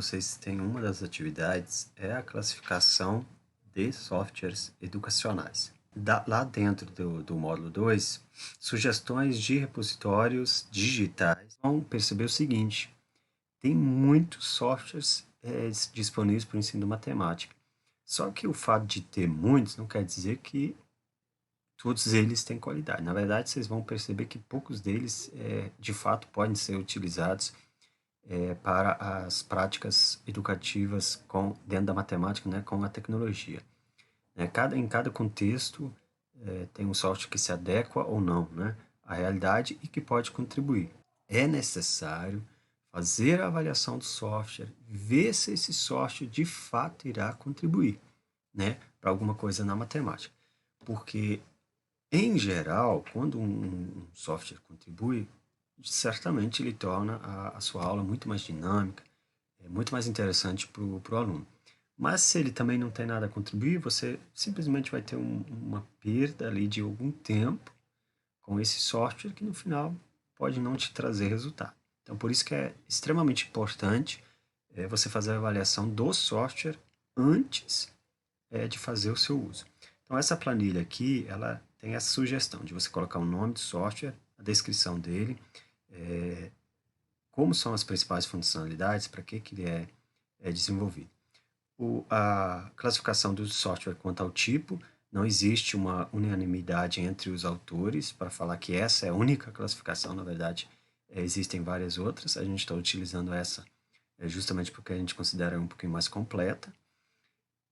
Vocês têm uma das atividades é a classificação de softwares educacionais. Lá dentro do módulo 2, sugestões de repositórios digitais, vão perceber o seguinte: tem muitos softwares disponíveis para o ensino de matemática. Só que o fato de ter muitos não quer dizer que todos eles têm qualidade. Na verdade, vocês vão perceber que poucos deles, de fato, podem ser utilizados para as práticas educativas dentro da matemática, né, com a tecnologia. Em cada contexto, tem um software que se adequa ou não, né, à realidade e que pode contribuir. É necessário fazer a avaliação do software, ver se esse software de fato irá contribuir, né, para alguma coisa na matemática. Porque, em geral, quando um software contribui, certamente ele torna a sua aula muito mais dinâmica, muito mais interessante para o aluno. Mas se ele também não tem nada a contribuir, você simplesmente vai ter uma perda ali de algum tempo com esse software que no final pode não te trazer resultado. Então, por isso que é extremamente importante você fazer a avaliação do software antes de fazer o seu uso. Então, essa planilha aqui, ela tem essa sugestão de você colocar o nome do software, a descrição dele, como são as principais funcionalidades, para que ele é desenvolvido. A classificação do software quanto ao tipo, não existe uma unanimidade entre os autores para falar que essa é a única classificação, na verdade, existem várias outras, a gente está utilizando essa justamente porque a gente considera um pouquinho mais completa.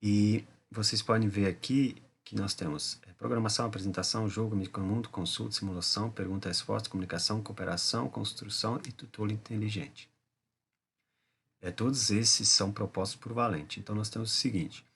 E vocês podem ver aqui que nós temos programação, apresentação, jogo, micromundo, consulta, simulação, pergunta, resposta, comunicação, cooperação, construção e tutor inteligente. Todos esses são propostos por Valente. Então, nós temos o seguinte: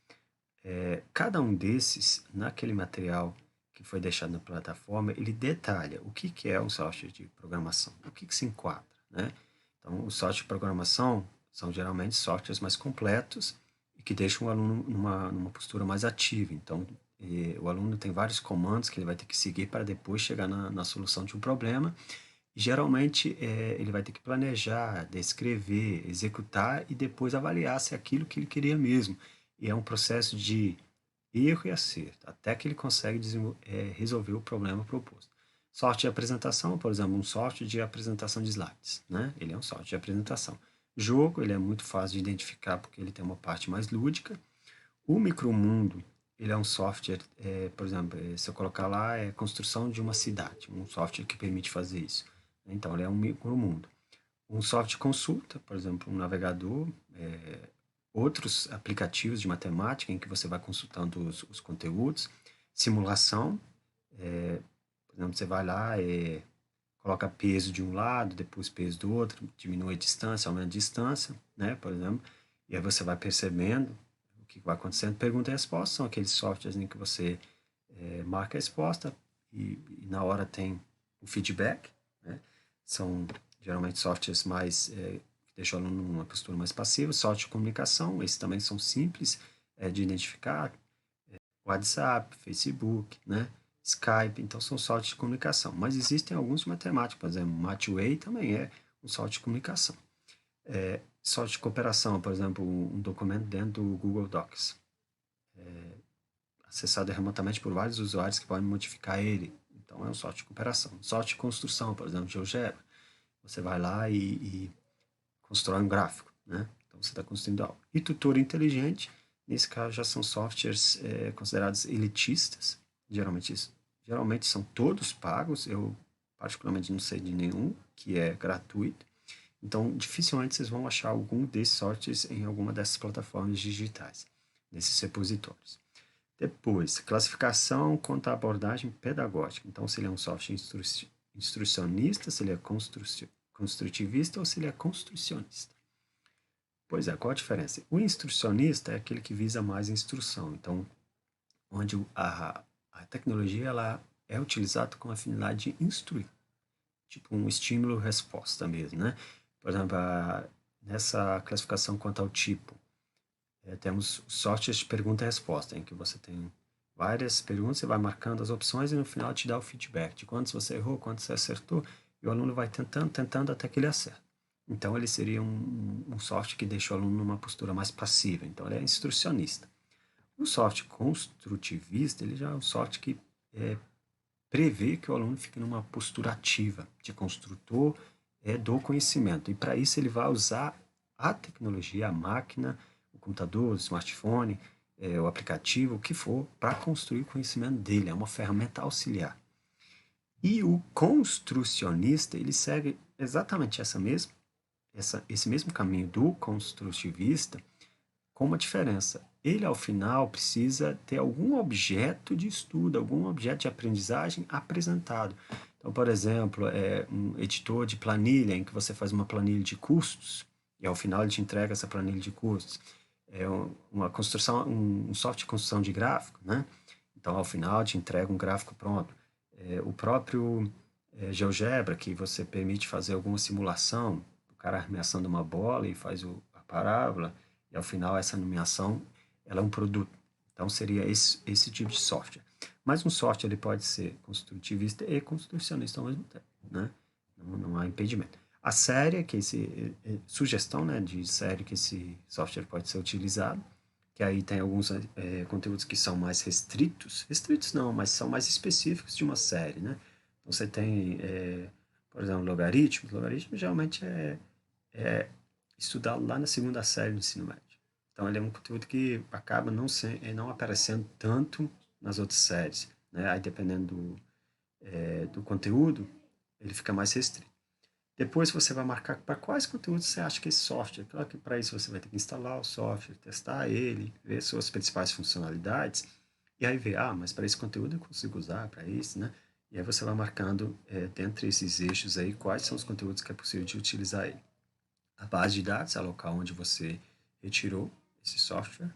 cada um desses, naquele material que foi deixado na plataforma, ele detalha o que é um software de programação, o que se enquadra, né? Então, os softwares de programação são geralmente softwares mais completos e que deixam o aluno numa postura mais ativa. Então, o aluno tem vários comandos que ele vai ter que seguir para depois chegar na solução de um problema. E, geralmente, ele vai ter que planejar, descrever, executar e depois avaliar se é aquilo que ele queria mesmo. E é um processo de erro e acerto, até que ele consegue resolver o problema proposto. Software de apresentação, por exemplo, um software de apresentação de slides, né? Ele é um software de apresentação. Jogo, ele é muito fácil de identificar porque ele tem uma parte mais lúdica. O Micromundo, ele é um software, por exemplo, se eu colocar lá, é construção de uma cidade, um software que permite fazer isso. Então, ele é um micromundo. Um software de consulta, por exemplo, um navegador, outros aplicativos de matemática em que você vai consultando os conteúdos, simulação, por exemplo, você vai lá e coloca peso de um lado, depois peso do outro, diminui a distância, aumenta a distância, né, por exemplo, e aí você vai percebendo o que vai acontecendo. Pergunta e resposta são aqueles softwares em que você marca a resposta e na hora tem o feedback, né? São geralmente softwares mais que deixam o aluno numa postura mais passiva. Software de comunicação, esses também são simples de identificar. WhatsApp, Facebook, né? Skype, então são softwares de comunicação. Mas existem alguns matemáticos, por exemplo, Matway também é um software de comunicação. Software de cooperação, por exemplo, um documento dentro do Google Docs, acessado remotamente por vários usuários que podem modificar ele. Então é um software de cooperação. Software de construção, por exemplo, GeoGebra. Você vai lá e constrói um gráfico, né? Então você está construindo algo. E tutor inteligente, nesse caso já são softwares considerados elitistas, geralmente são todos pagos, eu particularmente não sei de nenhum que é gratuito, então dificilmente vocês vão achar algum desses softwares em alguma dessas plataformas digitais, nesses repositórios. Depois, classificação quanto à abordagem pedagógica, então se ele é um software instrucionista, se ele é construtivista ou se ele é construcionista. Pois é, qual a diferença? O instrucionista é aquele que visa mais instrução, então, onde a tecnologia ela é utilizada com a finalidade de instruir, tipo um estímulo-resposta mesmo, né? Por exemplo, nessa classificação quanto ao tipo, temos softwares de pergunta e resposta, em que você tem várias perguntas, você vai marcando as opções e no final te dá o feedback de quantos você errou, quantos você acertou, e o aluno vai tentando até que ele acerta. Então, ele seria um software que deixa o aluno numa postura mais passiva. Então, ele é instrucionista. O software construtivista, ele já é um software que prevê que o aluno fique numa postura ativa, de construtor do conhecimento. E para isso ele vai usar a tecnologia, a máquina, o computador, o smartphone, o aplicativo, o que for, para construir o conhecimento dele. É uma ferramenta auxiliar. E o construcionista, ele segue exatamente esse mesmo caminho do construtivista, com uma diferença. Ele, ao final, precisa ter algum objeto de estudo, algum objeto de aprendizagem apresentado. Então, por exemplo, um editor de planilha, em que você faz uma planilha de custos, e ao final ele te entrega essa planilha de custos. Uma construção, um software de construção de gráfico, né? Então, ao final, te entrega um gráfico pronto. O próprio GeoGebra, que você permite fazer alguma simulação, o cara arremessando uma bola e faz a parábola, e ao final essa nomeação ela é um produto. Então seria esse tipo de software. Mas um software ele pode ser construtivista e construcionista ao mesmo tempo, né? Não há impedimento. A série, que sugestão, né, de série que esse software pode ser utilizado, que aí tem alguns conteúdos que são mais restritos não, mas são mais específicos de uma série, né? Então você tem, por exemplo, logaritmo geralmente é estudado lá na segunda série do ensino médio. Então ele é um conteúdo que acaba não aparecendo tanto nas outras séries, né? Aí dependendo do conteúdo, ele fica mais restrito. Depois você vai marcar para quais conteúdos você acha que esse software. Claro que para isso você vai ter que instalar o software, testar ele, ver suas principais funcionalidades, e aí ver, mas para esse conteúdo eu consigo usar, para isso, né? E aí você vai marcando, dentre esses eixos aí, quais são os conteúdos que é possível de utilizar ele. A base de dados é o local onde você retirou esse software.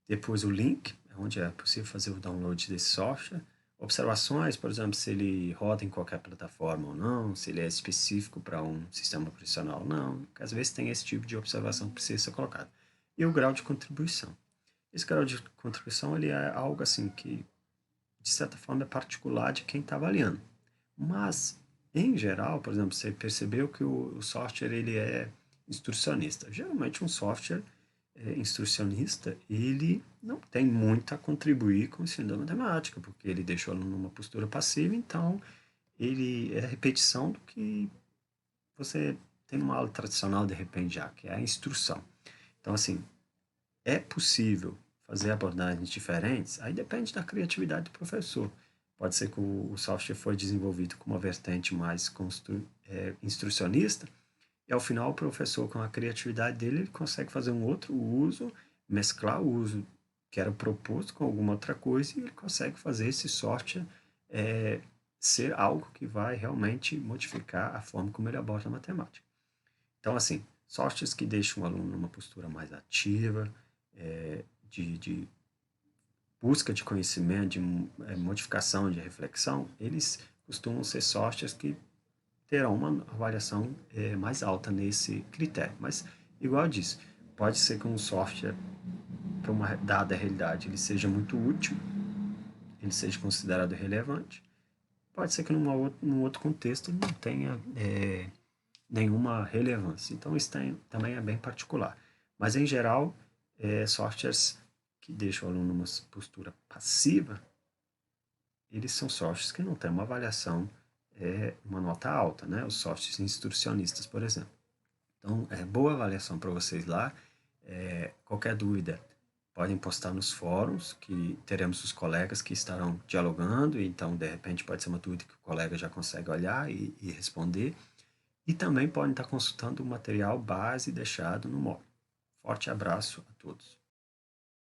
Depois o link, onde é possível fazer o download desse software. Observações, por exemplo, se ele roda em qualquer plataforma ou não, se ele é específico para um sistema operacional ou não, porque às vezes tem esse tipo de observação que precisa ser colocado. E o grau de contribuição. Esse grau de contribuição ele é algo assim que, de certa forma, é particular de quem está avaliando. Mas, em geral, por exemplo, você percebeu que o software ele é instrucionista. Geralmente um software instrucionista, ele não tem muito a contribuir com o ensino da matemática, porque ele deixa o aluno numa postura passiva, então ele é a repetição do que você tem numa aula tradicional, de repente, já, que é a instrução. Então, assim, é possível fazer abordagens diferentes, aí depende da criatividade do professor. Pode ser que o software foi desenvolvido com uma vertente mais instrucionista, e ao final o professor, com a criatividade dele, ele consegue fazer um outro uso, mesclar o uso que era proposto com alguma outra coisa, e ele consegue fazer esse software ser algo que vai realmente modificar a forma como ele aborda a matemática. Então, assim, softwares que deixam o aluno numa postura mais ativa, de busca de conhecimento, de modificação, de reflexão, eles costumam ser softwares que terão uma avaliação mais alta nesse critério. Mas, igual eu disse, pode ser que um software, para uma dada realidade, ele seja muito útil, ele seja considerado relevante. Pode ser que num outro contexto ele não tenha nenhuma relevância. Então, isso também é bem particular. Mas, em geral, softwares que deixam o aluno numa postura passiva, eles são softwares que não têm uma avaliação, uma nota alta, né? Os softwares instrucionistas, por exemplo. Então, boa avaliação para vocês lá. Qualquer dúvida, podem postar nos fóruns, que teremos os colegas que estarão dialogando, então, de repente, pode ser uma dúvida que o colega já consegue olhar e responder. E também podem estar consultando o material base deixado no módulo. Forte abraço a todos.